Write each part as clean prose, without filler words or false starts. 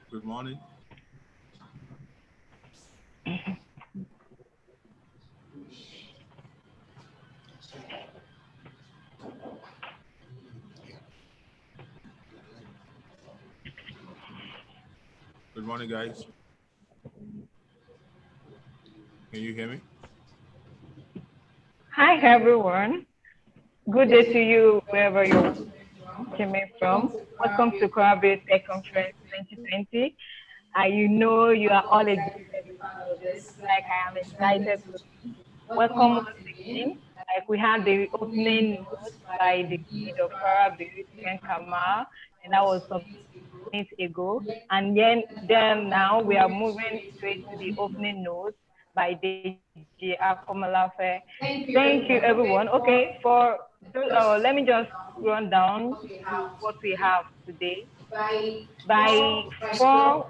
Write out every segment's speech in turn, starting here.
Good morning. Good morning, guys. Can you hear me? Hi, everyone. Good day to you, wherever you're watching me from. Welcome to KWARABUILD Tech Conference 2020. You know you are all excited about this, like I am excited to welcome once again. Like we had the opening notes by the lead of KWARABUILD, Ken Kamal, and that was some minutes ago. And then now we are moving straight to the opening notes by Deji Akomolafe. Thank you, everyone. Okay, let me just run down to what we have today. By 12,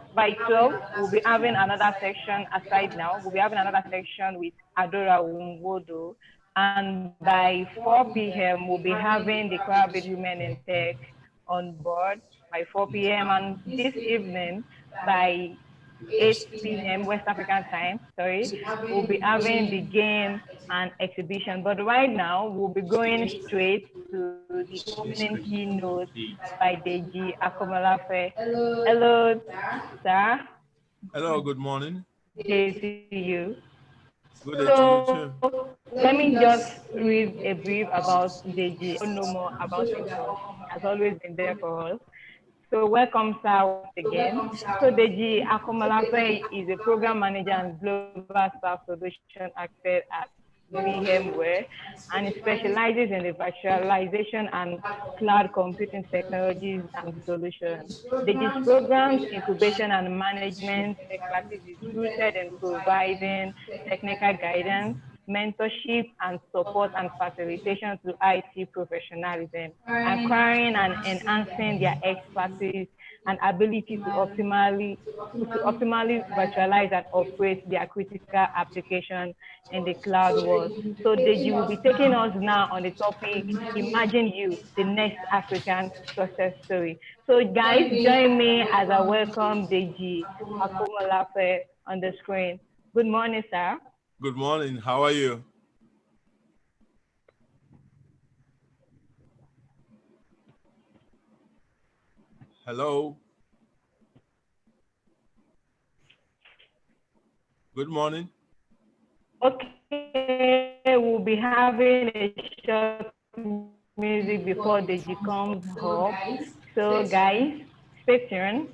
we'll be having another section aside now. We'll be having another section with Adora Umwodo. And by 4 p.m., we'll be having the KWARABUILD Women in Tech on board by 4 p.m. And this evening, by 8 p.m. West African time, we'll be having the game and exhibition. But right now, we'll be going straight to the opening keynote by Deji Akomolafe. Hello, sir. Hello, good morning. Good day to you. Good day to you too. Let me just read a brief about Deji. I don't know more about him, but he has always been there for us. So welcome, sir, once again. So Deji Akomolafe is a program manager and global staff solution architect at VMware, and he specializes in the virtualization and cloud computing technologies and solutions. Deji's programs, incubation and management expertise is rooted in providing technical guidance, mentorship and support and facilitation to IT professionalism, acquiring and enhancing their expertise and ability to optimally virtualize and operate their critical application in the cloud world. So Deji will be taking us now on the topic, Imagine You, the next African success story. So guys, join me as I welcome Deji Akomolafe on the screen. Good morning, sir. Good morning. How are you? Hello. Good morning. Okay, we'll be having a short music before Deji comes up. So guys, stay tuned.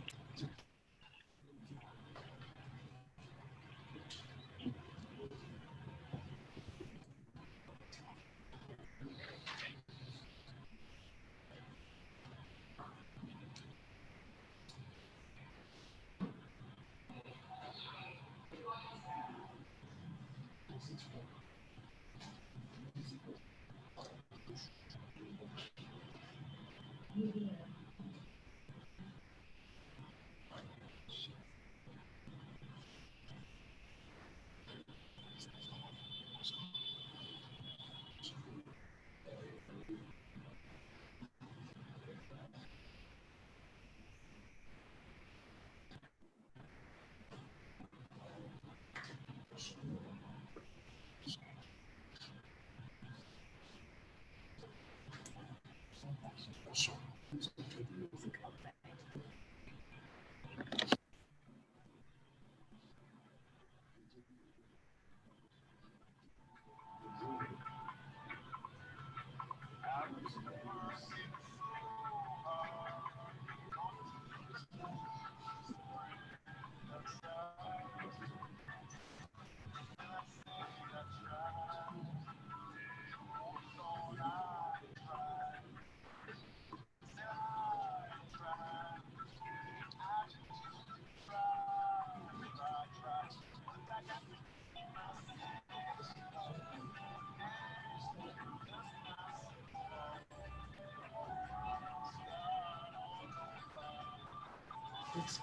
Sitting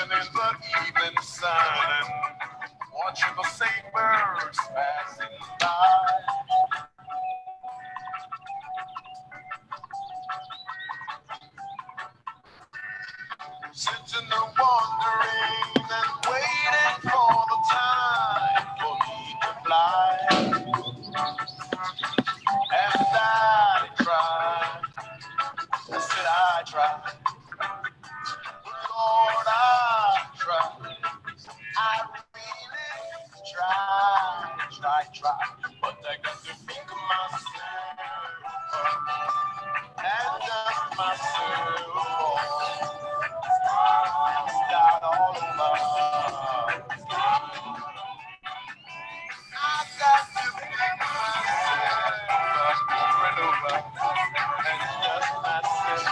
in the evening sun, watching the same birds passing by. Sitting there wondering and waiting for the time for me to fly. And I tried, I said I tried, Lord, I tried. I really try, but I got to think of myself and just myself. Start all over. I got to think of myself over and over and just myself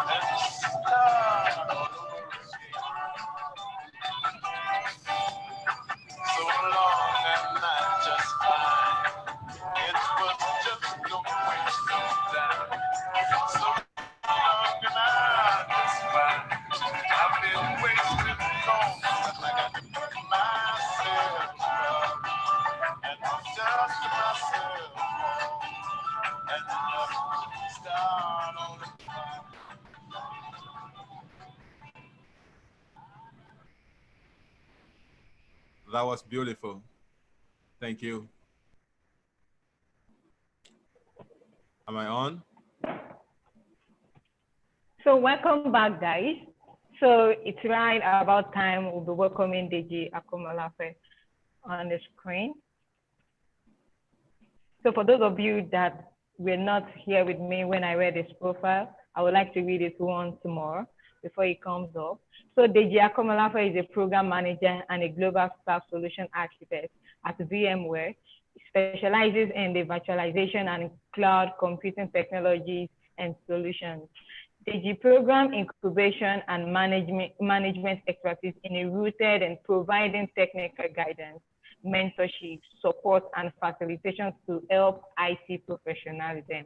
and start all over again. So long and not just fine. It was just no waste of time. So long and not just fine. I've been wasting long and I got to pick myself up and just myself and just start on the fire. That was beautiful. Thank you. Am I on? So welcome back, guys. So it's right about time we'll be welcoming Deji Akomolafe on the screen. So for those of you that were not here with me when I read his profile, I would like to read it once more before it comes up. So Deji Akomolafe is a program manager and a global staff solution architect at VMware. He specializes in the virtualization and cloud computing technologies and solutions. Deji program incubation and management expertise in rooted in providing technical guidance, mentorship, support, and facilitation to help IT professionalism,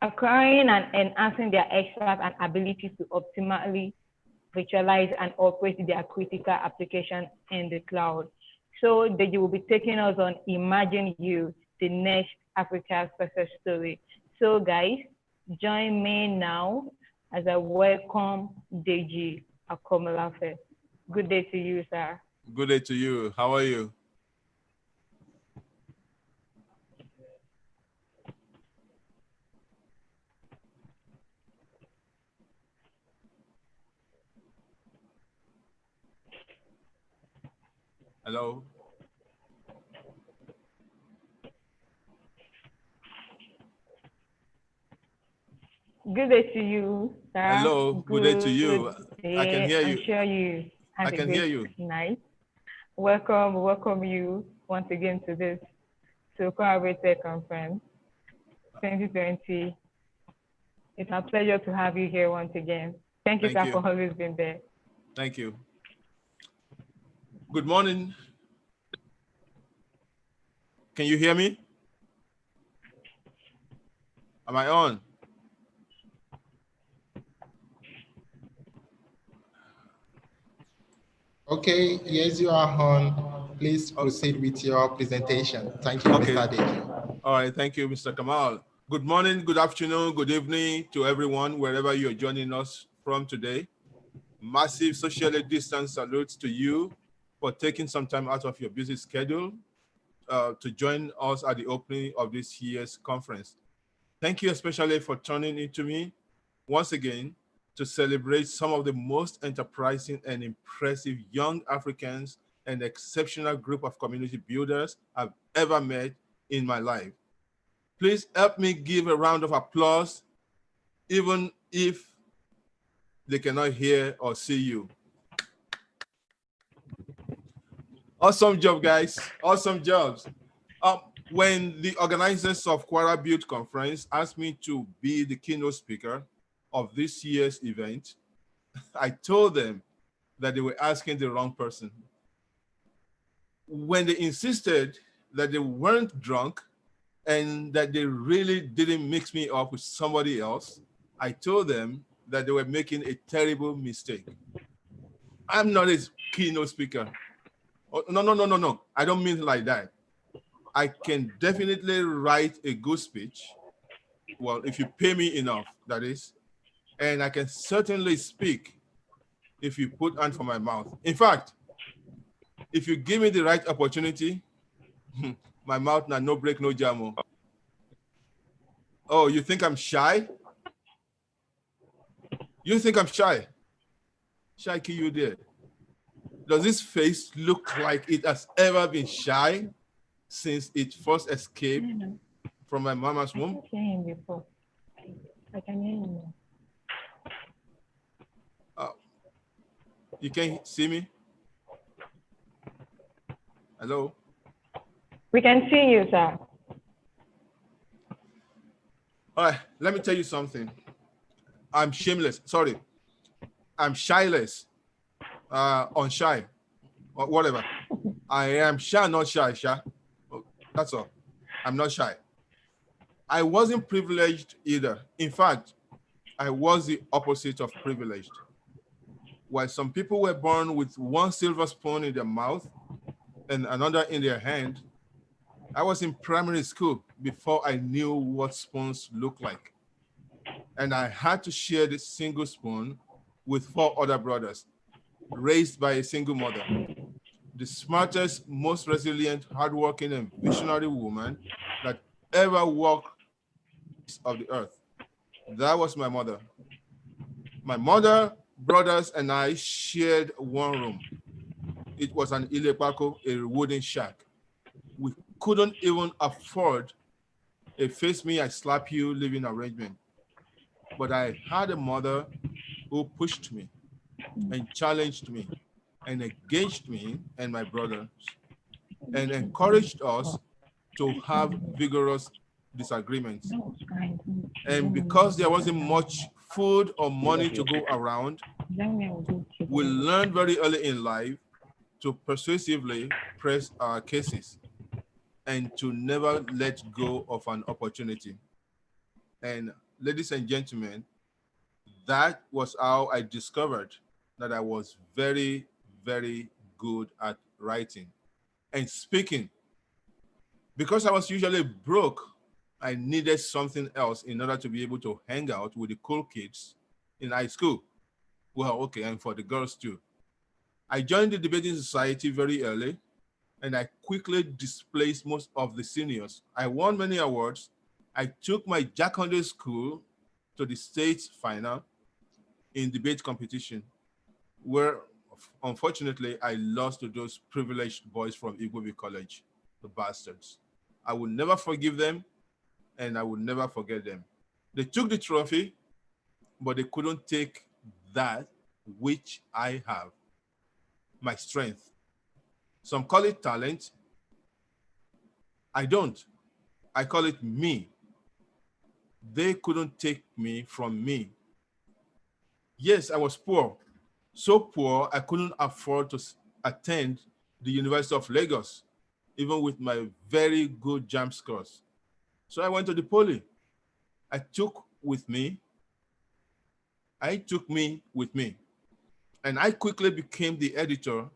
acquiring and enhancing their expertise and ability to optimally virtualize and operate their critical application in the cloud. So Deji will be taking us on Imagine You, the next Africa success story. So guys, join me now as I welcome Deji Akomolafe. Good day to you, sir. Good day to you. How are you? Hello? Good day to you, sir. Hello, good day to you. I can hear you. I'm sure you had I can hear you. night. Welcome you once again to this KWARABUILD Conference 2020. It's a pleasure to have you here once again. Thank you, sir, for always being there. Thank you. Good morning. Can you hear me? Am I on? Okay, yes, you are on. Please proceed with your presentation. Thank you, Okay. Mr. Deji. All right, thank you, Mr. Kamal. Good morning, good afternoon, good evening to everyone, wherever you're joining us from today. Massive socially distanced salutes to you for taking some time out of your busy schedule to join us at the opening of this year's conference. Thank you especially for turning into me once again to celebrate some of the most enterprising and impressive young Africans and exceptional group of community builders I've ever met in my life. Please help me give a round of applause, even if they cannot hear or see you. Awesome job, guys. Awesome jobs. When the organizers of KWARABUILD conference asked me to be the keynote speaker of this year's event, I told them that they were asking the wrong person. When they insisted that they weren't drunk and that they really didn't mix me up with somebody else, I told them that they were making a terrible mistake. I'm not a keynote speaker. Oh, no. I don't mean it like that. I can definitely write a good speech. Well, if you pay me enough, that is. And I can certainly speak if you put hand for my mouth. In fact, if you give me the right opportunity, my mouth na no break, no jam. Oh, you think I'm shy? You think I'm shy? Shy, kill you there. Does this face look like it has ever been shy since it first escaped from my mama's womb? I can hear him before. I can hear him. You can't see me? Hello? We can see you, sir. All right, let me tell you something. I'm shameless. Sorry. I'm shyless. Unshy. Or whatever. I am shy, not shy, shy. That's all. I'm not shy. I wasn't privileged either. In fact, I was the opposite of privileged. While some people were born with one silver spoon in their mouth and another in their hand, I was in primary school before I knew what spoons looked like. And I had to share this single spoon with 4 other brothers, raised by a single mother. The smartest, most resilient, hardworking, and visionary woman that ever walked of the earth. That was my mother. My mother, brothers, and I shared one room. It was an ilepako, a wooden shack. We couldn't even afford a face me, I slap you living arrangement. But I had a mother who pushed me and challenged me and engaged me and my brothers and encouraged us to have vigorous disagreements. And because there wasn't much food or money to go around, we learned very early in life to persuasively press our cases and to never let go of an opportunity. And ladies and gentlemen, that was how I discovered that I was very, very good at writing and speaking. Because I was usually broke, I needed something else in order to be able to hang out with the cool kids in high school. Well, okay, and for the girls too. I joined the debating society very early, and I quickly displaced most of the seniors. I won many awards. I took my Jackson school to the state final in debate competition, where unfortunately I lost to those privileged boys from Igbobi College, the bastards. I will never forgive them, and I will never forget them. They took the trophy, but they couldn't take that which I have, my strength. Some call it talent. I don't. I call it me. They couldn't take me from me. Yes, I was poor. So poor, I couldn't afford to attend the University of Lagos, even with my very good JAMB scores. So I went to the poly. I took me with me. And I quickly became the editor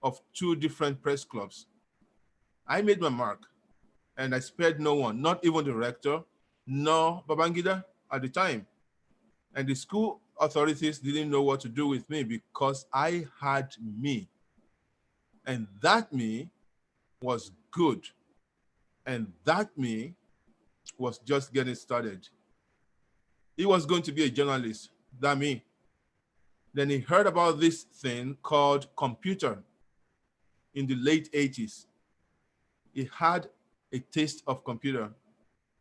of 2 different press clubs. I made my mark, and I spared no one, not even the rector, nor Babangida at the time. And the school authorities didn't know what to do with me because I had me. And that me was good. And that me was just getting started. He was going to be a journalist, that me. Then he heard about this thing called computer in the late 80s. He had a taste of computer,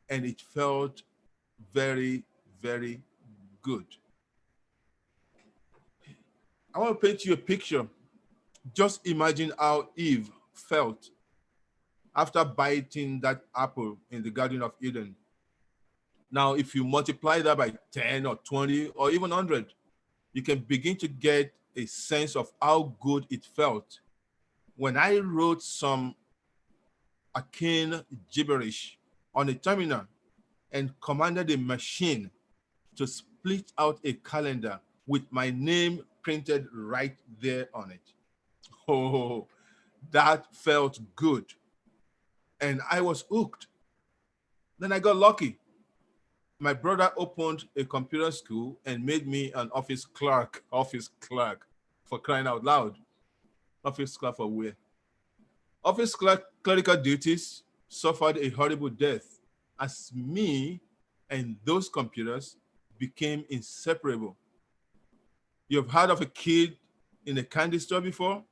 and it felt very, very good. I want to paint you a picture. Just imagine how Eve felt after biting that apple in the Garden of Eden. Now, if you multiply that by 10 or 20 or even 100, you can begin to get a sense of how good it felt when I wrote some arcane gibberish on a terminal and commanded a machine to split out a calendar with my name printed right there on it. Oh, that felt good. And I was hooked. Then I got lucky. My brother opened a computer school and made me an office clerk. Office clerk, for crying out loud. Office clerk for where? Office clerical duties suffered a horrible death as me and those computers became inseparable. You've heard of a kid in a candy store before,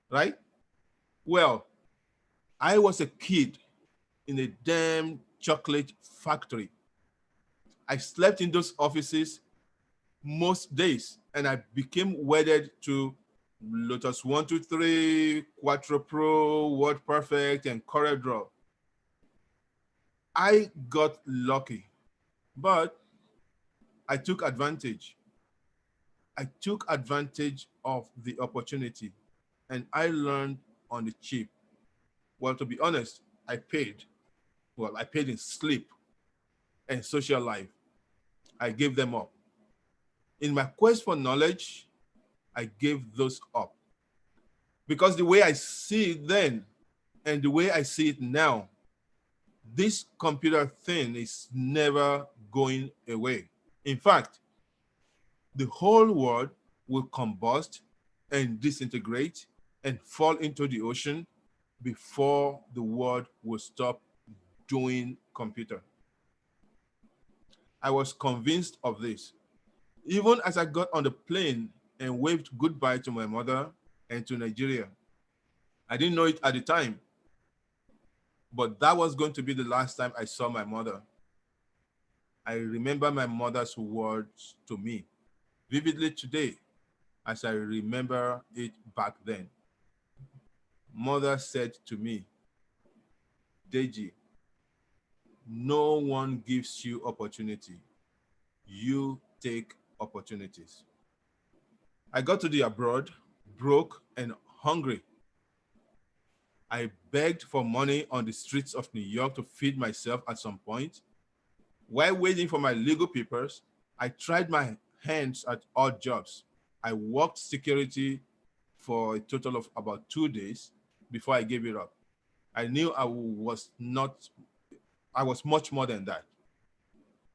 right? Well, I was a kid in a damn chocolate factory. I slept in those offices most days, and I became wedded to Lotus 123, Quattro Pro, Word Perfect, and CorelDRAW. I got lucky, but I took advantage. I took advantage of the opportunity, and I learned on the cheap. Well, to be honest, I paid. Well, I paid in sleep and social life. I gave them up. In my quest for knowledge, I gave those up. Because the way I see it then and the way I see it now, this computer thing is never going away. In fact, the whole world will combust and disintegrate and fall into the ocean before the world will stop doing computer. I was convinced of this. Even as I got on the plane and waved goodbye to my mother and to Nigeria. I didn't know it at the time, but that was going to be the last time I saw my mother. I remember my mother's words to me vividly today as I remember it back then. Mother said to me, Deji, no one gives you opportunity. You take opportunities. I got to the abroad, broke and hungry. I begged for money on the streets of New York to feed myself at some point. While waiting for my legal papers, I tried my hands at odd jobs. I worked security for a total of about 2 days before I gave it up. I knew I was much more than that.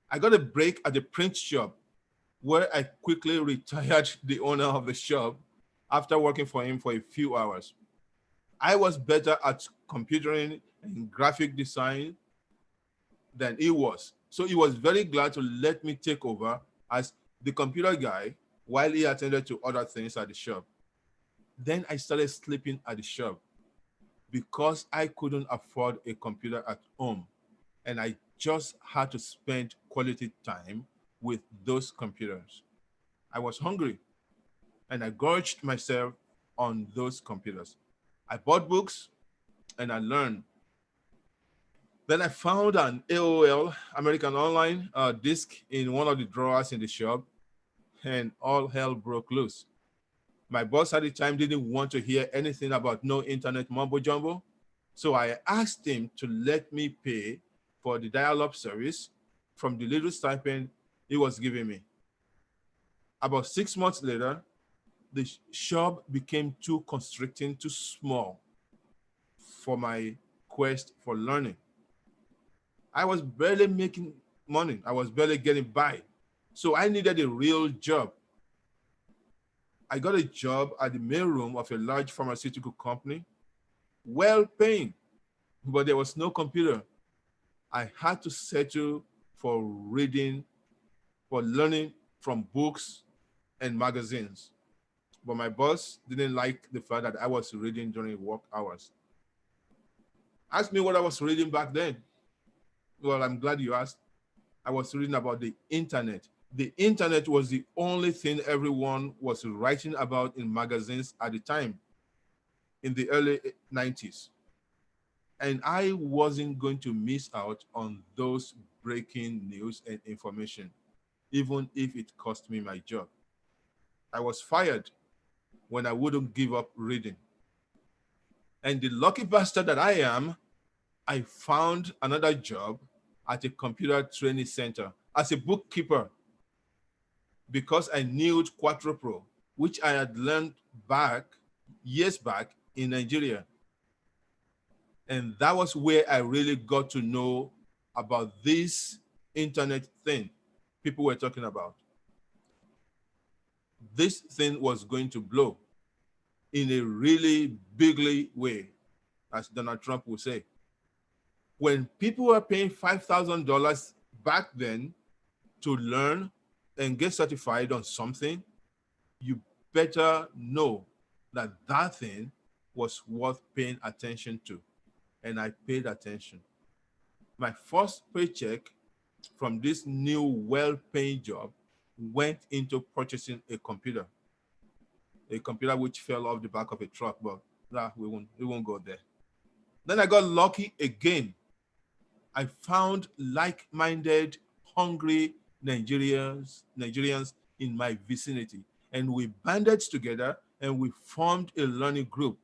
I got a break at the print shop where I quickly retired the owner of the shop after working for him for a few hours. I was better at computering and graphic design than he was. So he was very glad to let me take over as the computer guy while he attended to other things at the shop. Then I started sleeping at the shop because I couldn't afford a computer at home. And I just had to spend quality time with those computers. I was hungry and I gorged myself on those computers. I bought books and I learned. Then I found an AOL, American Online, disc in one of the drawers in the shop, and all hell broke loose. My boss at the time didn't want to hear anything about no internet mumbo jumbo, so I asked him to let me pay for the dial-up service from the little stipend he was giving me. About 6 months later, the shop became too constricting, too small for my quest for learning. I was barely making money. I was barely getting by. So I needed a real job. I got a job at the mailroom of a large pharmaceutical company, well paying, but there was no computer. I had to settle for reading, for learning from books and magazines. But my boss didn't like the fact that I was reading during work hours. Ask me what I was reading back then. Well, I'm glad you asked. I was reading about the internet. The internet was the only thing everyone was writing about in magazines at the time, in the early 90s. And I wasn't going to miss out on those breaking news and information, even if it cost me my job. I was fired when I wouldn't give up reading. And the lucky bastard that I am, I found another job at a computer training center as a bookkeeper because I knew Quattro, which I had learned years back in Nigeria. And that was where I really got to know about this internet thing people were talking about. This thing was going to blow in a really bigly way, as Donald Trump would say. When people were paying $5,000 back then to learn and get certified on something, you better know that that thing was worth paying attention to. And I paid attention. My first paycheck from this new well-paying job went into purchasing a computer which fell off the back of a truck, but we won't go there. Then I got lucky again. I found like-minded, hungry Nigerians in my vicinity, and we banded together and we formed a learning group.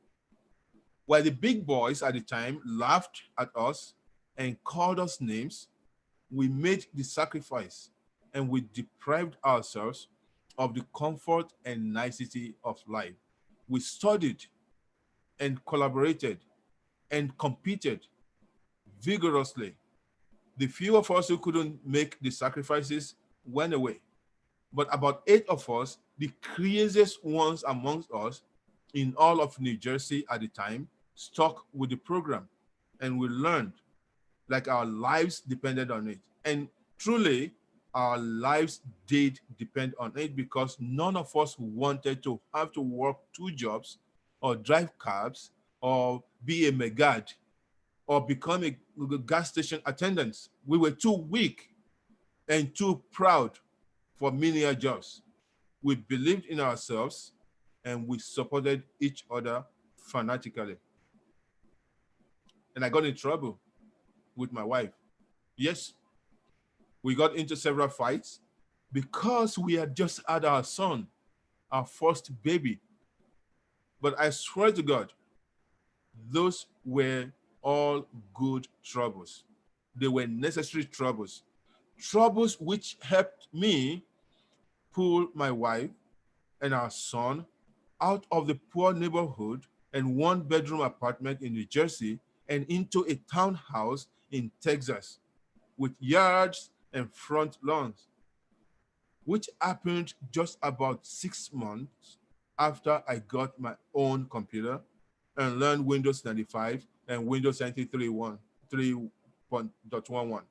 While the big boys at the time laughed at us and called us names, we made the sacrifice and we deprived ourselves of the comfort and nicety of life. We studied and collaborated and competed vigorously. The few of us who couldn't make the sacrifices went away. But about 8 of us, the craziest ones amongst us in all of New Jersey at the time, stuck with the program. And we learned like our lives depended on it. And truly, our lives did depend on it because none of us wanted to have to work 2 jobs or drive cabs or be a megad or become a gas station attendant. We were too weak and too proud for menial jobs. We believed in ourselves and we supported each other fanatically. And I got in trouble with my wife. Yes, we got into several fights because we had just had our son, our first baby. But I swear to God, those were all good troubles. They were necessary troubles. Troubles which helped me pull my wife and our son out of the poor neighborhood and 1-bedroom apartment in New Jersey and into a townhouse in Texas with yards and front lawns, which happened just about 6 months after I got my own computer and learned Windows 95 and Windows 93.1.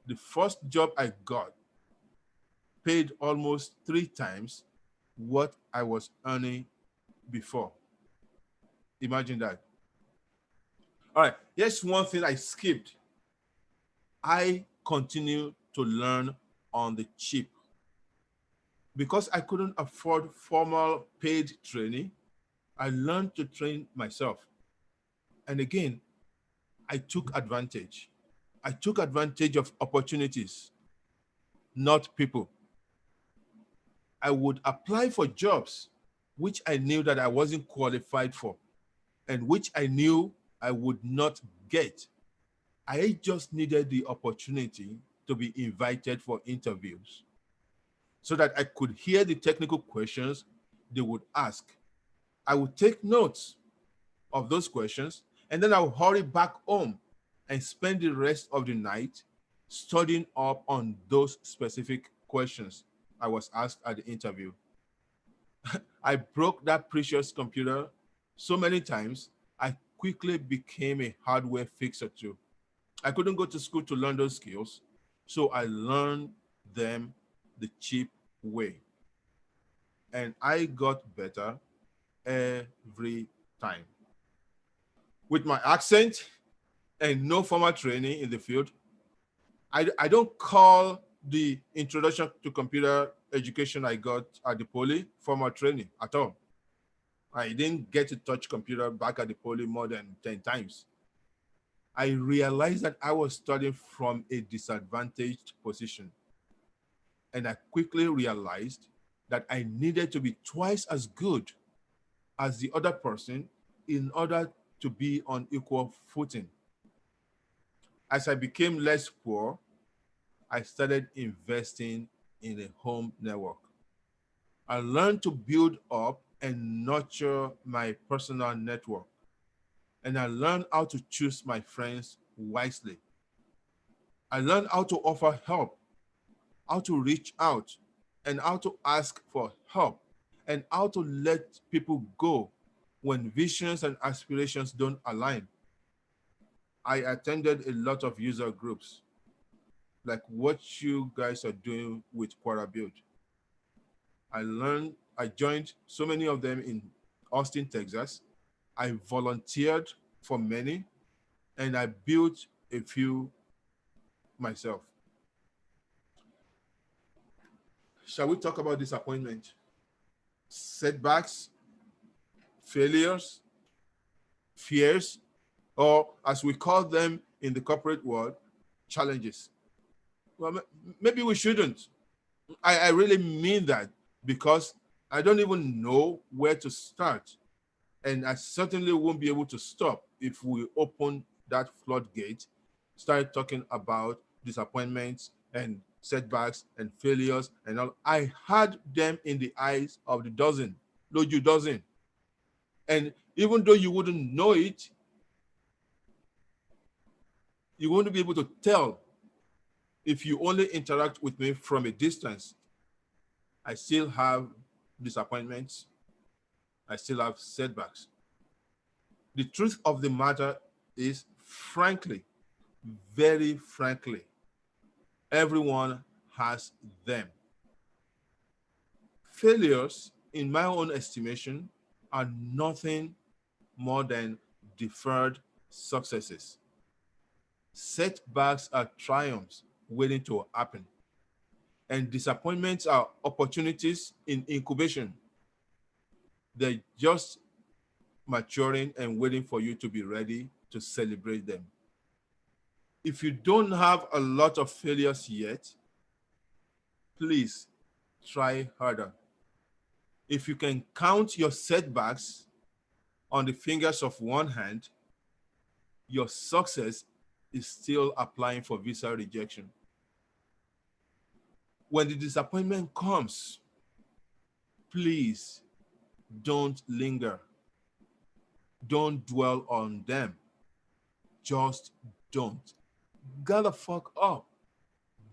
The first job I got paid almost 3 times what I was earning before. Imagine that. All right, here's one thing I skipped. I continue to learn on the cheap. Because I couldn't afford formal paid training, I learned to train myself. And again, I took advantage. I took advantage of opportunities, not people. I would apply for jobs which I knew that I wasn't qualified for and which I knew I would not get. I just needed the opportunity to be invited for interviews so that I could hear the technical questions they would ask. I would take notes of those questions, and then I would hurry back home and spend the rest of the night studying up on those specific questions I was asked at the interview. I broke that precious computer so many times, I quickly became a hardware fixer too. I couldn't go to school to learn those skills, so I learned them the cheap way. And I got better every time. With my accent and no formal training in the field, I don't call the introduction to computer education I got at the poly formal training at all. I didn't get to touch computer back at the poly more than 10 times. I realized that I was starting from a disadvantaged position. And I quickly realized that I needed to be twice as good as the other person in order to be on equal footing. As I became less poor, I started investing in a home network. I learned to build up and nurture my personal network. And I learned how to choose my friends wisely. I learned how to offer help, how to reach out, and how to ask for help, and how to let people go when visions and aspirations don't align. I attended a lot of user groups, like what you guys are doing with KWARABUILD. I joined so many of them in Austin, Texas. I volunteered for many, and I built a few myself. Shall we talk about disappointment, setbacks, failures, fears, or as we call them in the corporate world, challenges? Well, maybe we shouldn't. I really mean that, because I don't even know where to start. And I certainly won't be able to stop if we open that floodgate, start talking about disappointments and setbacks and failures and all. I had them in the eyes of the dozen, Loju dozen. And even though you wouldn't know it, you won't be able to tell if you only interact with me from a distance. I still have disappointments. I still have setbacks. The truth of the matter is, frankly, very frankly, everyone has them. Failures, in my own estimation, are nothing more than deferred successes. Setbacks are triumphs waiting to happen. And disappointments are opportunities in incubation. They're just maturing and waiting for you to be ready to celebrate them. If you don't have a lot of failures yet, please try harder. If you can count your setbacks on the fingers of one hand, your success is still applying for visa rejection. When the disappointment comes, please don't linger. Don't dwell on them. Just don't. Get the fuck up.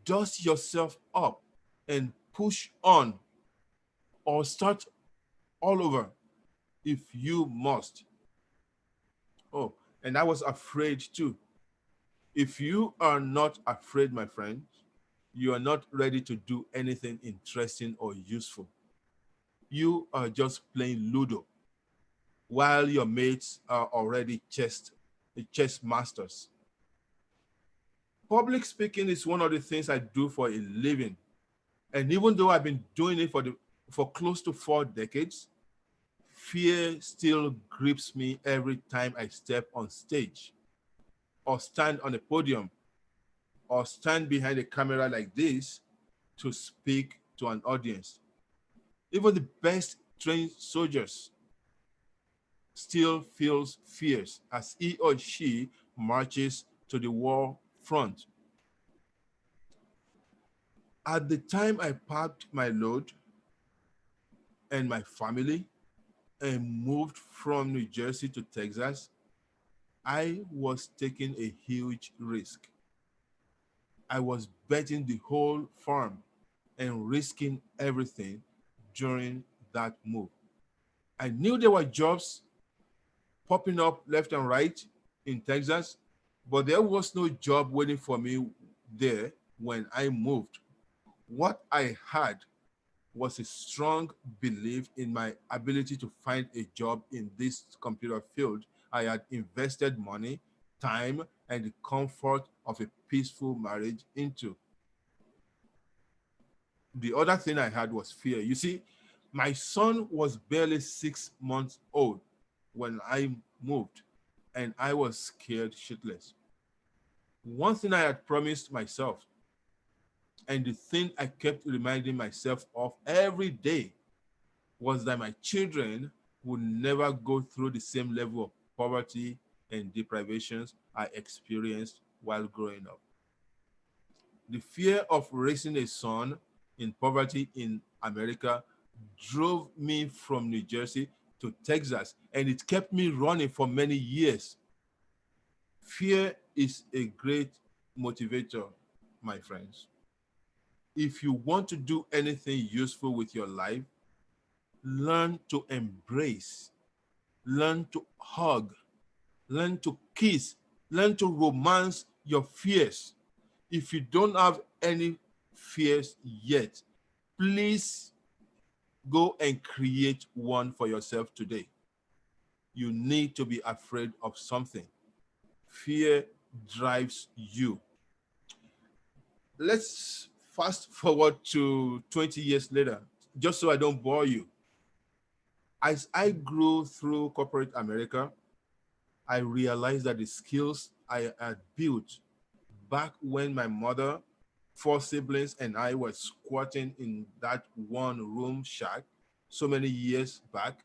Dust yourself up and push on, or start all over if you must. Oh, and I was afraid too. If you are not afraid, my friend, you are not ready to do anything interesting or useful. You are just playing Ludo while your mates are already chess masters. Public speaking is one of the things I do for a living. And even though I've been doing it for close to 4 decades, fear still grips me every time I step on stage, or stand on a podium, or stand behind a camera like this to speak to an audience. Even the best trained soldiers still feels fears as he or she marches to the war front. At the time I packed my load and my family and moved from New Jersey to Texas, I was taking a huge risk. I was betting the whole farm and risking everything during that move. I knew there were jobs popping up left and right in Texas, but there was no job waiting for me there when I moved. What I had was a strong belief in my ability to find a job in this computer field I had invested money, time, and the comfort of a peaceful marriage into. The other thing I had was fear. You see, my son was barely 6 months old when I moved, and I was scared shitless. One thing I had promised myself, and the thing I kept reminding myself of every day, was that my children would never go through the same level of poverty and deprivations I experienced while growing up. The fear of raising a son in poverty in America drove me from New Jersey to Texas, and it kept me running for many years. Fear is a great motivator, my friends. If you want to do anything useful with your life, learn to embrace, learn to hug, learn to kiss, learn to romance your fears. If you don't have any fears yet, please go and create one for yourself today. You need to be afraid of something. Fear drives you. Let's fast forward to 20 years later, just so I don't bore you. As I grew through corporate America, I realized that the skills I had built back when my mother, four siblings, and I were squatting in that one room shack so many years back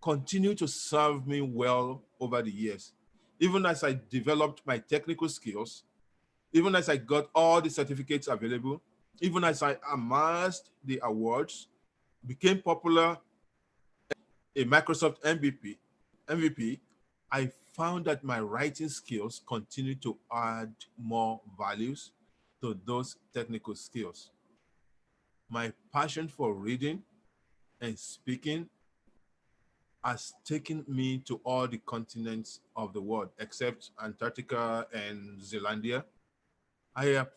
continue to serve me well over the years. Even as I developed my technical skills, even as I got all the certificates available, even as I amassed the awards, became popular, a Microsoft MVP, I found that my writing skills continue to add more values to those technical skills. My passion for reading and speaking has taken me to all the continents of the world except Antarctica and Zealandia. I have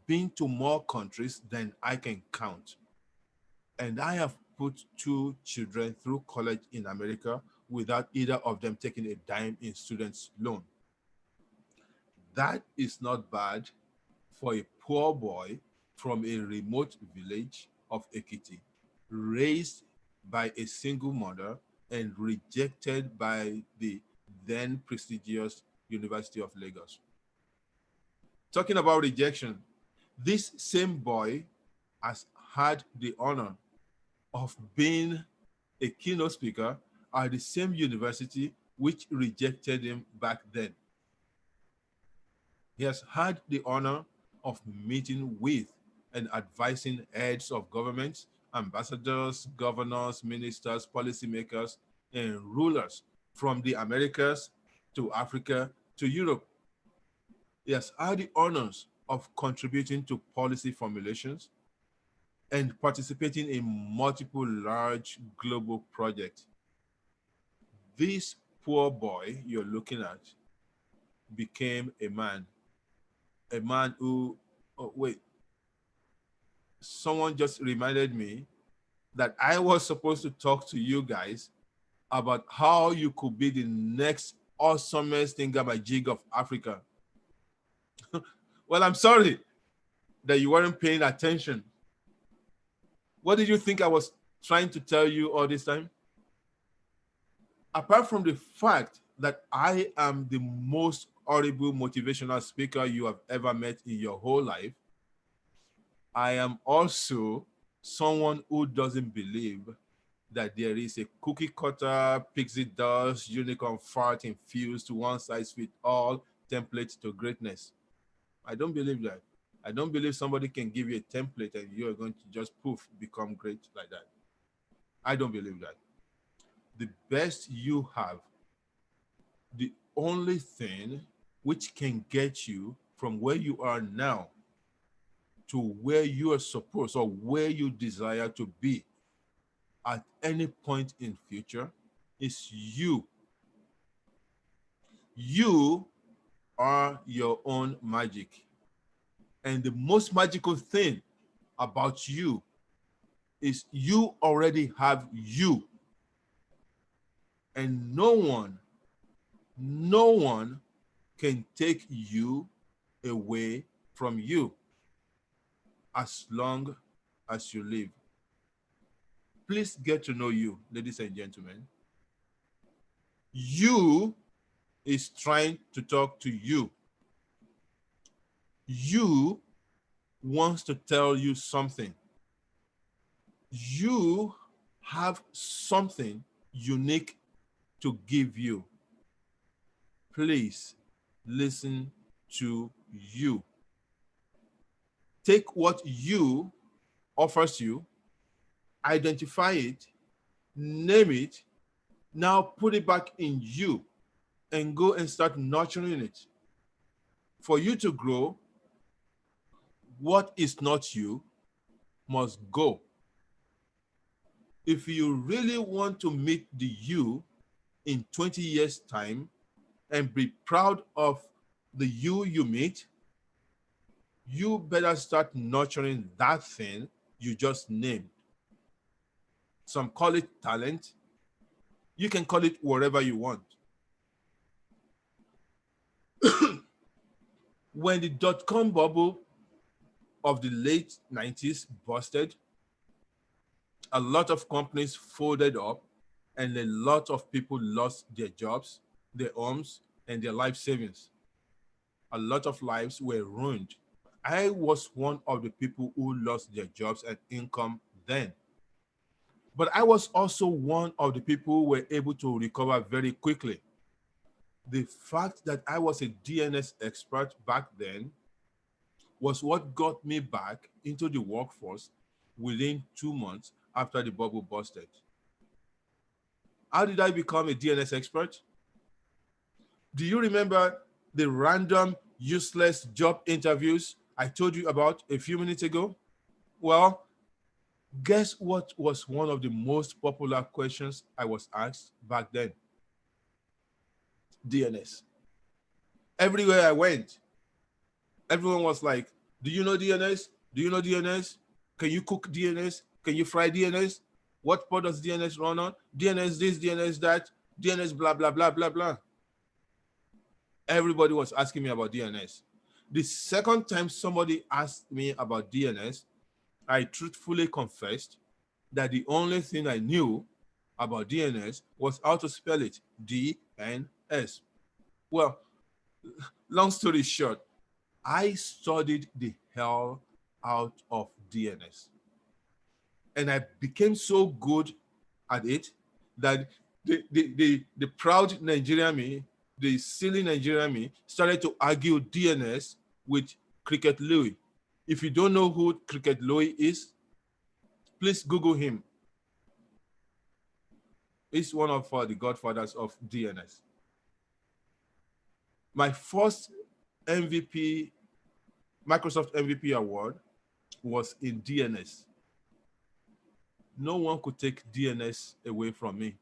been to more countries than I can count. And I have put two children through college in America without either of them taking a dime in students' loan. That is not bad for a poor boy from a remote village of Ekiti, raised by a single mother and rejected by the then prestigious University of Lagos. Talking about rejection, this same boy has had the honor of being a keynote speaker at the same university which rejected him back then. He has had the honor of meeting with and advising heads of governments, ambassadors, governors, ministers, policymakers, and rulers from the Americas to Africa to Europe. He has had the honors of contributing to policy formulations and participating in multiple large global projects. This poor boy you're looking at became a man who, oh, wait, someone just reminded me that I was supposed to talk to you guys about how you could be the next awesomest thingamajig of Africa. Well, I'm sorry that you weren't paying attention. What did you think I was trying to tell you all this time? Apart from the fact that I am the most horrible motivational speaker you have ever met in your whole life, I am also someone who doesn't believe that there is a cookie cutter, pixie dust, unicorn fart infused one size fits all template to greatness. I don't believe that. I don't believe somebody can give you a template and you're going to just poof, become great like that. I don't believe that. The best you have, the only thing which can get you from where you are now to where you are supposed or where you desire to be at any point in future is you. You are your own magic. And the most magical thing about you is you already have you. And no one can take you away from you as long as you live. Please get to know you, ladies and gentlemen. You is trying to talk to you. You wants to tell you something. You have something unique to give you. Please listen to you. Take what you offers you, identify it, name it, now put it back in you and go and start nurturing it. For you to grow, what is not you must go. If you really want to meet the you in 20 years' time and be proud of the you meet, you better start nurturing that thing you just named. Some call it talent. You can call it whatever you want. When the dot-com bubble of the late 90s busted, a lot of companies folded up and a lot of people lost their jobs, their homes, and their life savings. A lot of lives were ruined. I was one of the people who lost their jobs and income then. But I was also one of the people who were able to recover very quickly. The fact that I was a DNS expert back then was what got me back into the workforce within 2 months after the bubble busted. How did I become a DNS expert? Do you remember the random, useless job interviews I told you about a few minutes ago? Well, guess what was one of the most popular questions I was asked back then? DNS. Everywhere I went, everyone was like, do you know DNS? Do you know DNS? Can you cook DNS? Can you fry DNS? What port does DNS run on? DNS this, DNS that, DNS blah, blah, blah, blah, blah. Everybody was asking me about DNS. The second time somebody asked me about DNS, I truthfully confessed that the only thing I knew about DNS was how to spell it, DNS. Well, long story short, I studied the hell out of DNS. And I became so good at it that the proud Nigerian me, the silly Nigerian me, started to argue DNS with Cricket Louis. If you don't know who Cricket Louis is, please Google him. He's one of the godfathers of DNS. My first MVP, Microsoft MVP award was in DNS. No one could take DNS away from me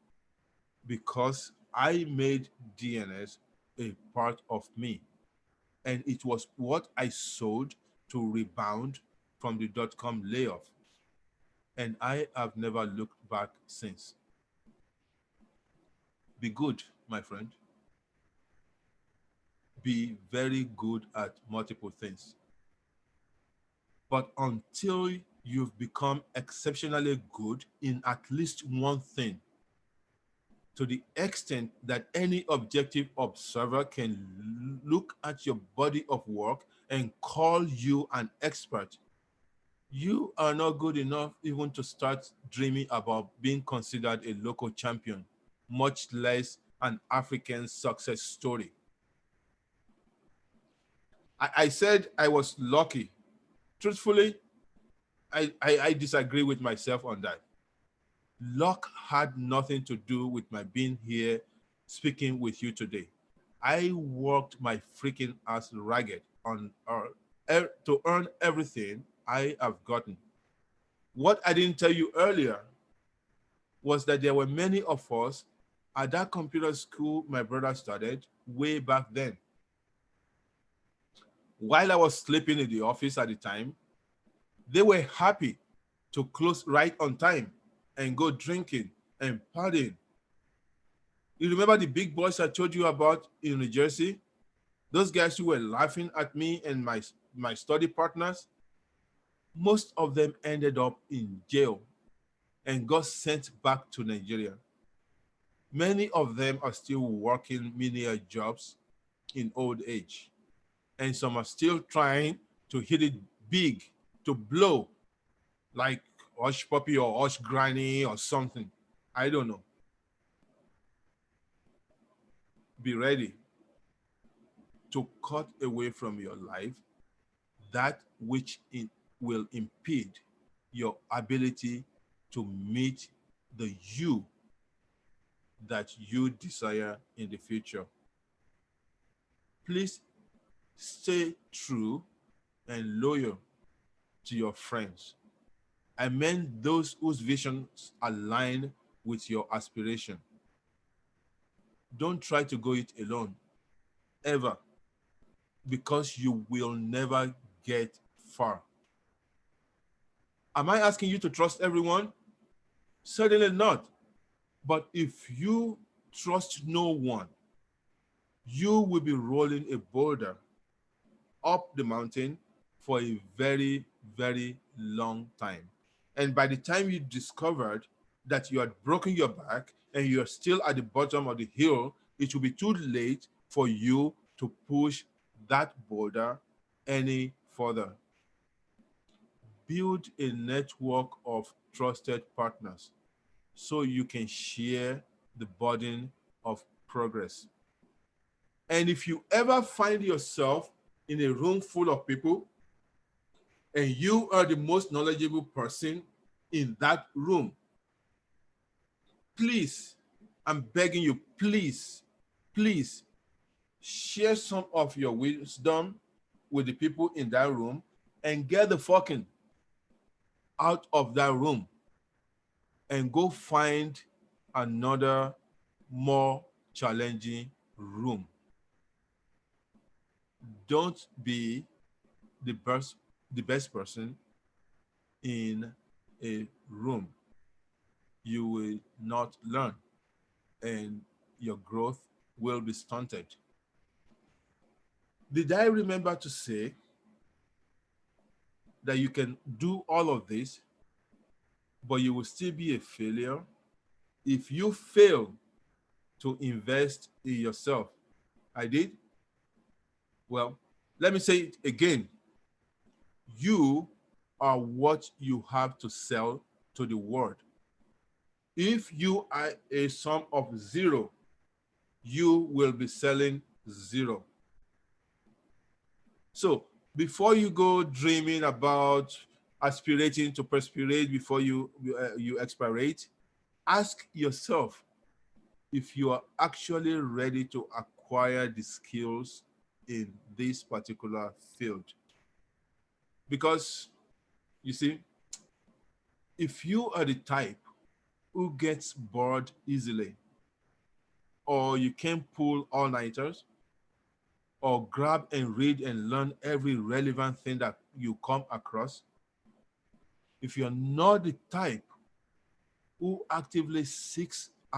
because I made DNS a part of me. And it was what I sold to rebound from the dot-com layoff. And I have never looked back since. Be good, my friend. Be very good at multiple things. But until you've become exceptionally good in at least one thing, to the extent that any objective observer can look at your body of work and call you an expert, you are not good enough even to start dreaming about being considered a local champion, much less an African success story. I said I was lucky. Truthfully, I disagree with myself on that. Luck had nothing to do with my being here speaking with you today. I worked my freaking ass ragged to earn everything I have gotten. What I didn't tell you earlier was that there were many of us at that computer school my brother started way back then. While I was sleeping in the office at the time, they were happy to close right on time and go drinking and partying. You remember the big boys I told you about in New Jersey? Those guys who were laughing at me and my study partners? Most of them ended up in jail and got sent back to Nigeria. Many of them are still working menial jobs in old age. and some are still trying to hit it big, to blow like Hush Puppy or Hush Granny or something. I don't know. Be ready to cut away from your life that which will impede your ability to meet the you that you desire in the future. Please stay true and loyal to your friends. I meant those whose visions align with your aspiration. Don't try to go it alone, ever, because you will never get far. Am I asking you to trust everyone? Certainly not. But if you trust no one, you will be rolling a boulder up the mountain for a very, very long time. And by the time you discovered that you had broken your back and you're still at the bottom of the hill, it will be too late for you to push that boulder any further. Build a network of trusted partners so you can share the burden of progress. And if you ever find yourself in a room full of people and you are the most knowledgeable person in that room, please, I'm begging you, please, please share some of your wisdom with the people in that room and get the fucking out of that room and go find another more challenging room. Don't be the best person in a room. You will not learn and your growth will be stunted. Did I remember to say that you can do all of this, but you will still be a failure if you fail to invest in yourself? I did? Well, let me say it again. You are what you have to sell to the world. If you are a sum of zero, you will be selling zero. So before you go dreaming about aspirating to perspirate before you expirate, ask yourself if you are actually ready to acquire the skills in this particular field. Because you see, if you are the type who gets bored easily, or you can pull all-nighters, or grab and read and learn every relevant thing that you come across, if you're not the type who actively seeks